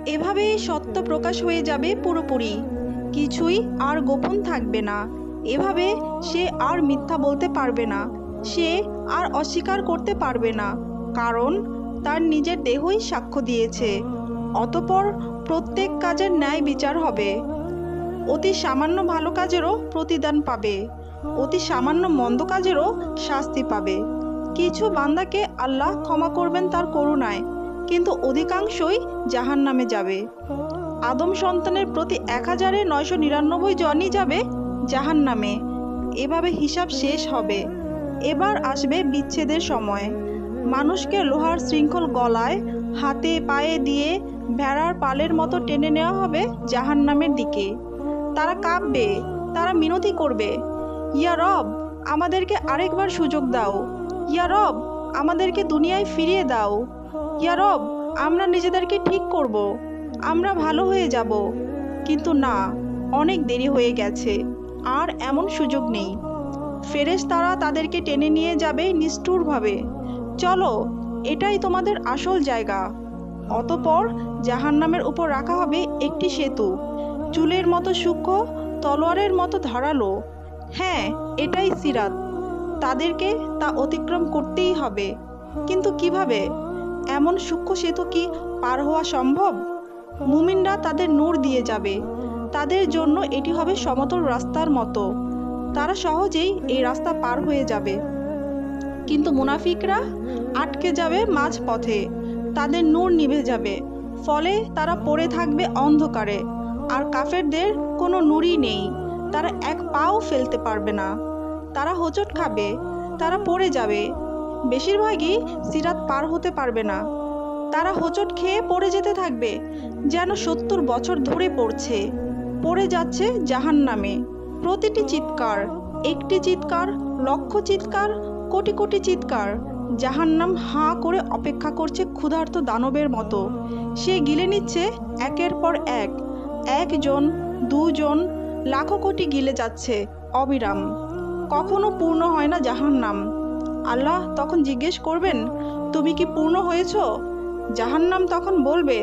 এভাবেই সত্য প্রকাশ হয়ে যাবে পুরোপুরি, কিছুই আর গোপন থাকবে না। এভাবে সে আর মিথ্যা বলতে পারবে না, সে আর অস্বীকার করতে পারবে না, কারণ তার নিজের দেহই সাক্ষ্য দিয়েছে। অতঃপর প্রত্যেক কাজের ন্যায় বিচার হবে। অতি সামান্য ভালো কাজেরও প্রতিদান পাবে, অতি সামান্য মন্দ কাজেরও শাস্তি পাবে। কিছু বান্দাকে আল্লাহ ক্ষমা করবেন তার করুণায়, কিন্তু অধিকাংশই জাহান্নামে যাবে। আদম সন্তানের প্রতি ১,৯৯৯ জনই যাবে জাহান্নামে। এভাবে হিসাব শেষ হবে। এবার আসবে বিচ্ছেদের সময়। মানুষকে লোহার শৃঙ্খল গলায়, হাতে পায়ে দিয়ে ভেড়ার পালের মতো টেনে নেওয়া হবে জাহান্নামের দিকে। তারা কাঁপবে, তারা মিনতি করবে, ইয়া রব, আমাদেরকে আরেকবার সুযোগ দাও। ইয়া রব, আমাদেরকে দুনিয়ায় ফিরিয়ে দাও। ইয়া রব, আমরা নিজেদেরকে ঠিক করব, আমরা ভালো হয়ে যাব। কিন্তু না, অনেক দেরি হয়ে গেছে, আর এমন সুযোগ নেই। ফেরেশতারা তাদেরকে টেনে নিয়ে যাবে নিষ্ঠুরভাবে। চলো, এটাই তোমাদের আসল জায়গা। অতঃপর জাহান্নামের উপর রাখা হবে একটি সেতু, চুলের মতো সূক্ষ্ম, তলোয়ারের মতো ধারালো। হ্যাঁ, এটাই সিরাত। তাদেরকে তা অতিক্রম করতেই হবে। কিন্তু কিভাবে? এমন সূক্ষ্ম সেতু কি পার হওয়া সম্ভব? মুমিনরা তাদের নূর দিয়ে যাবে, তাদের জন্য এটি হবে সমতল রাস্তার মতো। তারা সহজেই এই রাস্তা পার হয়ে যাবে। কিন্তু মুনাফিকরা আটকে যাবে মাঝ পথে, তাদের নূর নিভে যাবে, ফলে তারা পড়ে থাকবে অন্ধকারে। আর কাফেরদের কোনো নূরই নেই, তারা এক পাও ফেলতে পারবে না। তারা হোঁচট খাবে, তারা পড়ে যাবে, বেশিরভাগই সিরাত পার হতে পারবে না। তারা হোঁচট খেয়ে পড়ে যেতে থাকবে, যেন ৭০ বছর ধরে পড়ে যাচ্ছে জাহান্নামে। প্রতিটি চিৎকার, একটি চিৎকার, লক্ষ চিৎকার, কোটি কোটি চিৎকার। জাহান্নাম হাঁ করে অপেক্ষা করছে ক্ষুধার্ত দানবের মতো। সে গিলে নিচ্ছে একের পর এক, একজন, দুজন, লাখো কোটি গিলে যাচ্ছে অবিরাম। কখনো পূর্ণ হয় না জাহান্নাম। আল্লাহ তখন জিজ্ঞেস করবেন, তুমি কি পূর্ণ হয়েছ? জাহান্নাম তখন বলবে,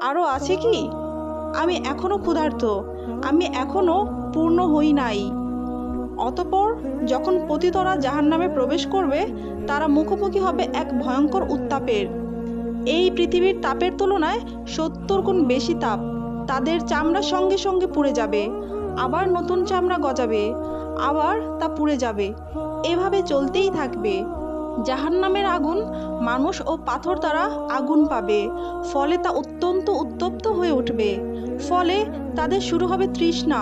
আরও আছে কি? আমি এখনো ক্ষুধার্ত, আমি এখনো পূর্ণ হই নাই। অতঃপর যখন পতিতরা জাহান্নামে প্রবেশ করবে, তারা মুখোমুখি হবে এক ভয়ঙ্কর উত্তাপের। এই পৃথিবীর তাপের তুলনায় ৭০ গুণ বেশি তাপ। তাদের চামড়া সঙ্গে সঙ্গে পুড়ে যাবে, আবার নতুন চামড়া গজাবে, আবার তা পুড়ে যাবে। এভাবে চলতেই থাকবে। জাহান্নামের আগুন মানুষ ও পাথর দ্বারা আগুন পাবে, ফলে তা অত্যন্ত উত্তপ্ত হয়ে উঠবে। ফলে তাদের শুরু হবে তৃষ্ণা,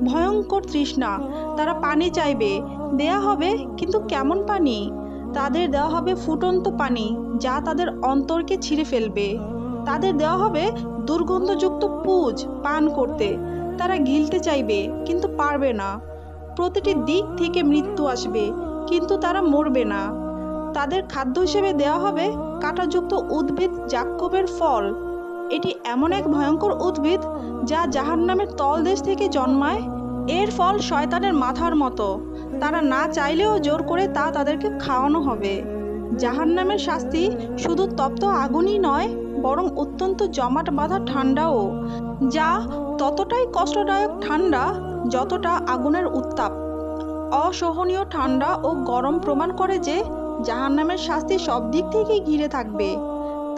ভয়ঙ্কর তৃষ্ণা। তারা পানি চাইবে, দেয়া হবে, কিন্তু কেমন পানি? তাদের দেওয়া হবে ফুটন্ত পানি, যা তাদের অন্তরকে ছিঁড়ে ফেলবে। তাদের দেওয়া হবে দুর্গন্ধযুক্ত পুজ পান করতে। তারা গিলতে চাইবে, কিন্তু পারবে না। প্রতিটি দিক থেকে মৃত্যু আসবে, কিন্তু তারা মরবে না। তাদের খাদ্য হিসেবে দেওয়া হবে কাঁটাযুক্ত উদ্ভিদ জাক্কুবের ফল। এটি এমন এক ভয়ঙ্কর উদ্ভিদ যা জাহান্নামের তলদেশ থেকে জন্মায়। এর ফল শয়তানের মাথার মতো। তারা না চাইলেও জোর করে তা তাদেরকে খাওয়ানো হবে। জাহান্নামের শাস্তি শুধু তপ্ত আগুনই নয়, বরং অত্যন্ত জমাট বাঁধা ঠান্ডাও, যা ততটাই কষ্টদায়ক ঠান্ডা যতটা আগুনের উত্তাপ। অসহনীয় ঠান্ডা ও গরম প্রমাণ করে যে জাহান্নামের শাস্তি সব দিক থেকেই ঘিরে থাকবে।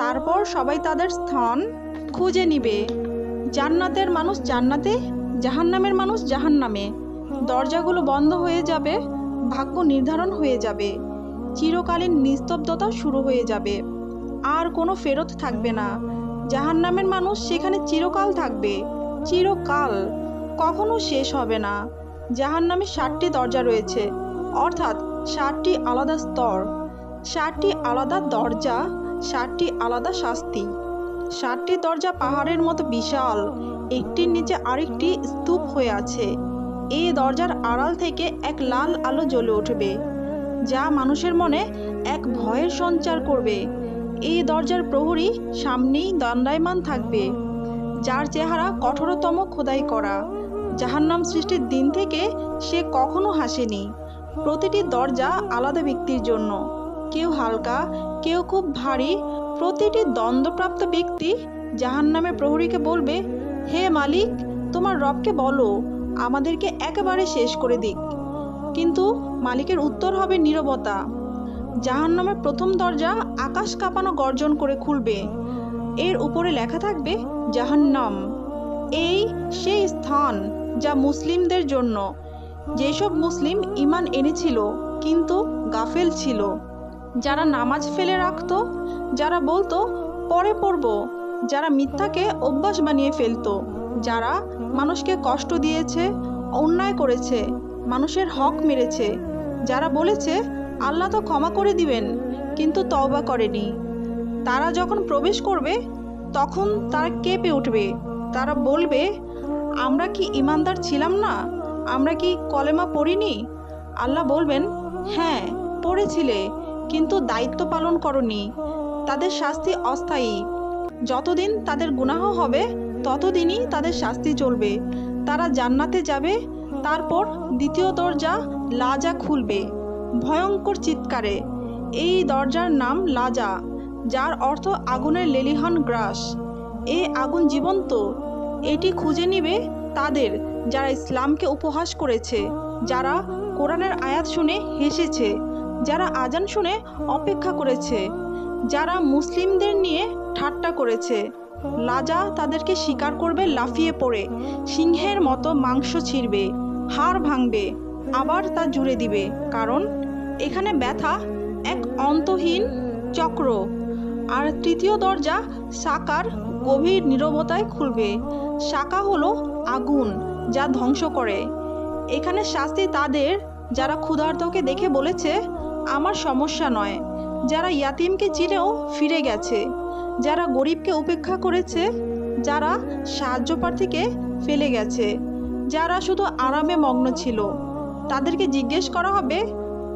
তারপর সবাই তাদের স্থান খুঁজে নিবে। জান্নাতের মানুষ জান্নাতে, জাহান্নামের মানুষ জাহান্নামে। দরজাগুলো বন্ধ হয়ে যাবে, ভাগ্য নির্ধারণ হয়ে যাবে, চিরকালীন নিস্তব্ধতা শুরু হয়ে যাবে। আর কোনো ফেরত থাকবে না। জাহান্নামের মানুষ সেখানে চিরকাল থাকবে, চিরকাল, কখনো শেষ হবে না। জাহান্নামে ৭টি দরজা রয়েছে, অর্থাৎ ৭টি আলাদা স্তর, ৭টি আলাদা দরজা, ৭টি আলাদা শাস্তি। ৭টি দরজা পাহাড়ের মতো বিশাল, একটির নিচে আরেকটি স্তূপ হয়ে আছে। এই দরজার আড়াল থেকে এক লাল আলো জ্বলে উঠবে, যা মানুষের মনে এক ভয়ের সঞ্চার করবে। এই দরজার প্রহরী সামনেই দণ্ডায়মান থাকবে, যার চেহারা কঠোরতম খোদাই করা। জাহান্নাম সৃষ্টির দিন থেকে সে কখনো হাসেনি। প্রতিটি দরজা আলাদা ব্যক্তির জন্য, কেউ হালকা, কেউ খুব ভারী। প্রতিটি দ্বন্দ্বপ্রাপ্ত ব্যক্তি জাহান্নামের প্রহরীকে বলবে, হে মালিক, তোমার রবকে বলো আমাদেরকে একেবারে শেষ করে দিক। কিন্তু মালিকের উত্তর হবে নীরবতা। জাহান্নামের প্রথম দরজা আকাশ কাঁপানো গর্জন করে খুলবে। এর উপরে লেখা থাকবে জাহান্নাম। এই সেই স্থান যা মুসলিমদের জন্য, যেসব মুসলিম ঈমান এনেছিল কিন্তু গাফেল ছিল, যারা নামাজ ফেলে রাখতো, যারা বলতো পরে পড়ব, যারা মিথ্যাকে অভ্যাস বানিয়ে ফেলতো, যারা মানুষকে কষ্ট দিয়েছে, অন্যায় করেছে, মানুষের হক মেরেছে, যারা বলেছে আল্লাহ তো ক্ষমা করে দিবেন কিন্তু তওবা করেনি। তারা যখন প্রবেশ করবে তখন তারা কেঁপে উঠবে। তারা বলবে, আমরা কি ঈমানদার ছিলাম না? আমরা কি কলেমা পড়িনি? আল্লাহ বলবেন, হ্যাঁ পড়েছিলে, কিন্তু দায়িত্ব পালন করনি। তাদের শাস্তি অস্থায়ী। যতদিন তাদের গুনাহ হবে ততদিনই তাদের শাস্তি চলবে। তারা জান্নাতে যাবে। তারপর দ্বিতীয় দরজা লাজা খুলবে ভয়ঙ্কর চিৎকারে। এই দরজার নাম লাজা, যার অর্থ আগুনের লেলিহান গ্রাস। এই আগুন জীবন্ত। এটি খুঁজে নিবে তাদের যারা ইসলামকে উপহাস করেছে, যারা কোরআনের আয়াত শুনে হেসেছে, যারা আজান শুনে অপেক্ষা করেছে, যারা মুসলিমদের নিয়ে ঠাট্টা করেছে। লাজা তাদেরকে শিকার করবে লাফিয়ে পড়ে, সিংহের মতো মাংস ছিঁড়বে, হাড় ভাঙবে, আবার তা জুড়ে দিবে। কারণ এখানে ব্যথা এক অন্তহীন চক্র। আর তৃতীয় দরজা সাকার গভীর নীরবতায় খুলবে। সাকা হলো আগুন যা ধ্বংস করে। এখানে শাস্তি তাদের যারা ক্ষুধার্তকে দেখে বলেছে আমার সমস্যা নয়, যারা ইয়াতিমকে চিনেও ফিরে গেছে, যারা গরিবকে উপেক্ষা করেছে, যারা সাহায্য প্রার্থীকে ফেলে গেছে, যারা শুধু আরামে মগ্ন ছিল। তাদেরকে জিজ্ঞেস করা হবে,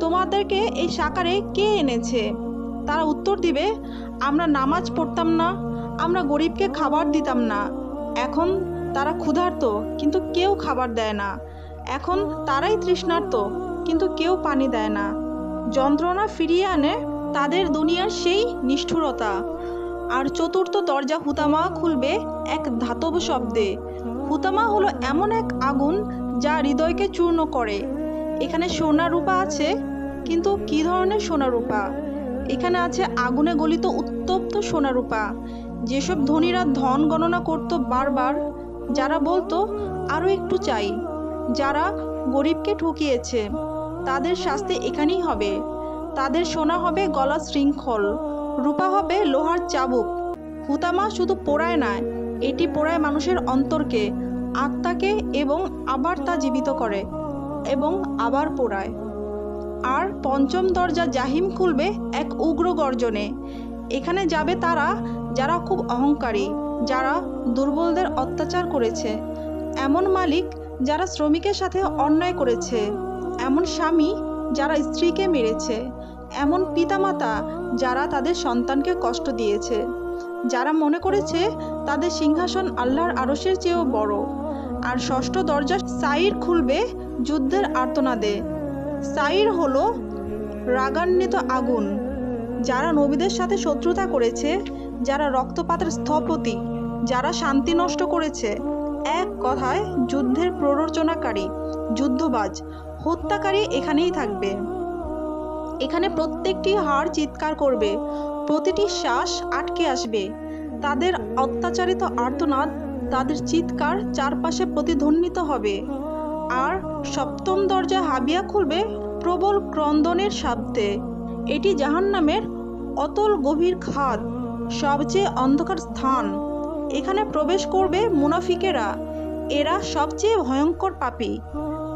তোমাদেরকে এই সাকারে কে এনেছে? তারা উত্তর দিবে, আমরা নামাজ পড়তাম না, আমরা গরিবকে খাবার দিতাম না। এখন তারা ক্ষুধার্ত কিন্তু কেউ খাবার দেয় না। এখন তারাই তৃষ্ণার্ত কিন্তু কেউ পানি দেয় না। যন্ত্রণা ফিরিয়ে আনে তাদের দুনিয়ার সেই নিষ্ঠুরতা। আর চতুর্থ দরজা হুতামা খুলবে এক ধাতব শব্দে। হুতামা হলো এমন এক আগুন যা হৃদয়কে চূর্ণ করে। এখানে সোনা রূপা আছে, কিন্তু কী ধরনের সোনা রূপা? এখানে আছে আগুনে গলিত উত্তপ্ত সোনা রূপা। যেসব ধনীরা ধন গণনা করত বারবার, যারা বলতো আরও একটু চাই, যারা গরিবকে ঠকিয়েছে, তাদের শাস্তি এখানেই হবে। তাদের সোনা হবে গলা শৃঙ্খল, রূপা হবে লোহার চাবুক। হুতামা শুধু পোড়ায় না, এটি পোড়ায় মানুষের অন্তরকে, আত্মাকে, এবং আবার তা জীবিত করে এবং আবার পোড়ায়। আর পঞ্চম দরজা জাহিম খুলবে এক উগ্র গর্জনে। এখানে যাবে তারা যারা খুব অহংকারী, যারা দুর্বলদের অত্যাচার করেছে, এমন মালিক যারা শ্রমিকের সাথে অন্যায় করেছে, এমন স্বামী যারা স্ত্রীকে মেরেছে, এমন পিতামাতা যারা তাদের সন্তানকে কষ্ট দিয়েছে, যারা মনে করেছে তাদের সিংহাসন আল্লাহর আরশের চেয়েও বড়। আর ষষ্ঠ দরজা সাইর খুলবে যুদ্ধের আর্তনাদে। সাইর হলো রাগান্বিত আগুন। যারা নবীদের সাথে শত্রুতা করেছে, যারা রক্তপাতের স্থপতি, যারা শান্তি নষ্ট করেছে, এক কথায় যুদ্ধের প্ররোচনাকারী, যুদ্ধবাজ, হত্যাকারী এখানেই থাকবে। এখানে প্রত্যেকটি হাড় চিৎকার করবে, প্রতিটি শ্বাস আটকে আসবে। তাদের অত্যাচারিত আর্তনাদ, তাদের চিৎকার চারপাশে প্রতিধ্বনিত হবে। আর সপ্তম দরজা হাবিয়া খুলবে প্রবল ক্রন্দনের শব্দে। এটি জাহান্নামের অতল গভীর খাদ, সবচেয়ে অন্ধকার স্থান। এখানে প্রবেশ করবে মুনাফিকেরা। এরা সবচেয়ে ভয়ঙ্কর পাপী।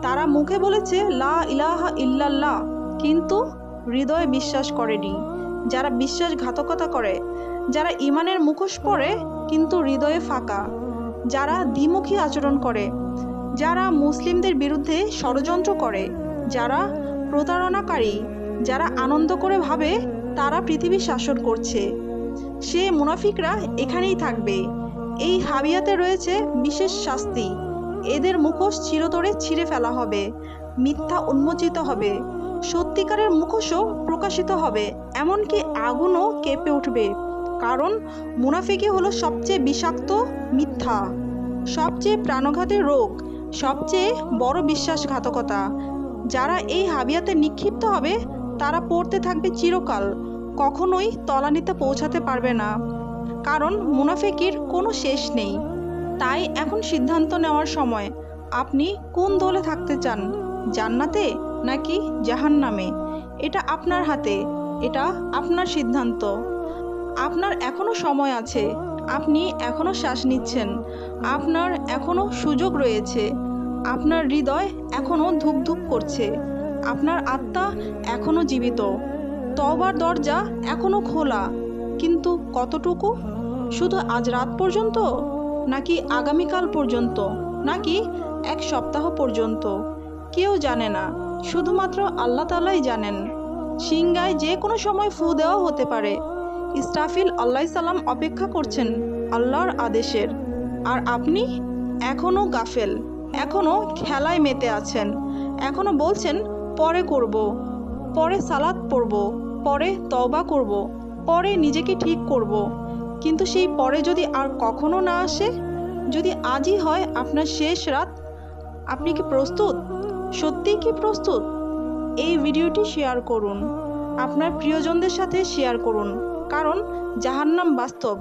তারা মুখে বলেছে লা ইলাহা ইল্লাল্লাহ, কিন্তু হৃদয়ে বিশ্বাস করেনি। যারা বিশ্বাসঘাতকতা করে, যারা ঈমানের মুখোশ পরে কিন্তু হৃদয়ে ফাঁকা, যারা দ্বিমুখী আচরণ করে, যারা মুসলিমদের বিরুদ্ধে ষড়যন্ত্র করে, যারা প্রতারণাকারী, যারা আনন্দ করে ভাবে তারা পৃথিবী শাসন করছে, সে মুনাফিকরা এখানেই থাকবে। এই হাবিয়াতে রয়েছে বিশেষ শাস্তি। এদের মুখোশ চিরতরে ছিঁড়ে ফেলা হবে, মিথ্যা উন্মোচিত হবে, সত্যিকারের মুখোশও প্রকাশিত হবে, এমনকি আগুনও কেঁপে উঠবে। কারণ মুনাফিকি হলো সবচেয়ে বিষাক্ত মিথ্যা, সবচেয়ে প্রাণঘাতী রোগ, সবচেয়ে বড় বিশ্বাসঘাতকতা। যারা এই হাবিয়াতে নিক্ষিপ্ত হবে তারা পড়তে থাকবে চিরকাল, কখনোই তলানিতে পৌঁছাতে পারবে না, কারণ মুনাফিকির কোনো শেষ নেই। তাই এখন সিদ্ধান্ত নেওয়ার সময়, আপনি কোন দলে থাকতে চান, জান্নাতে নাকি জাহান্নামে? এটা আপনার হাতে, এটা আপনার সিদ্ধান্ত। আপনার এখনো সময় আছে, আপনি এখনো শ্বাস নিচ্ছেন, আপনার এখনো সুযোগ রয়েছে, আপনার হৃদয় এখনো ধুপধুপ করছে, আপনার আত্মা এখনো জীবিত, তওবার দরজা এখনো খোলা। কিন্তু কতটুকু? শুধু আজ রাত পর্যন্ত, নাকি আগামীকাল পর্যন্ত, নাকি এক সপ্তাহ পর্যন্ত? কেউ জানে না, শুধুমাত্র আল্লাহ তাআলাই জানেন। সিংগায় যে কোনো সময় ফু দেওয়া হতে পারে। ইসরাফিল আলাইহিস সালাম অপেক্ষা করছেন আল্লাহর আদেশের, আর আপনি এখনও গাফেল, এখনও খেলায় মেতে আছেন, এখনও বলছেন পরে করব, পরে সালাত পড়ব, পরে তওবা করব, পরে নিজেকে ঠিক করব। কিন্তু সেই পরে যদি আর কখনো না আসে, যদি আজই হয় আপনার শেষ রাত, আপনি কি প্রস্তুত? সত্যিই কি প্রস্তুত? এই ভিডিওটি শেয়ার করুন, আপনার প্রিয়জনদের সাথে শেয়ার করুন, কারণ জাহান্নাম বাস্তব।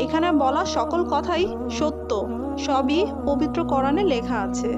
এখানে বলা সকল কথাই সত্য, সবই পবিত্র কোরআনে লেখা আছে।